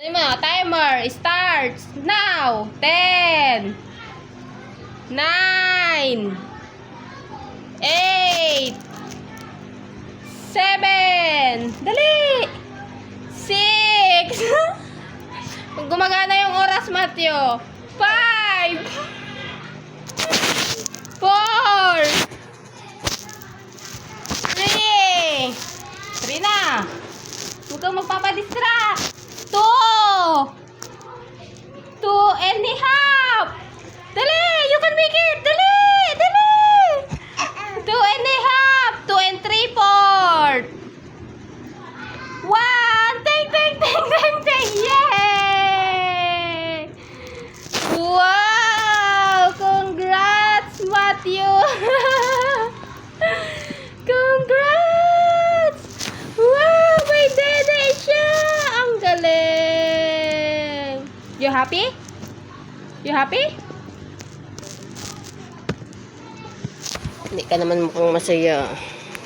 Timer starts now. 10, 9, 8, 7, dali! 6, gumagana yung oras, Matthew. 5, 4, 3 na. Huwag kang magpapadistract. 2 and a half. Dali! You can make it! Dali! Dali! 2 and a half. 2 and 3/4. 1. Ting, ting, ting, ting, ting. Yay! Wow! Congrats, Matthew! Congrats! Wow! May dede siya! Ang galing! You happy? You happy? Hindi ka naman mukhang masaya.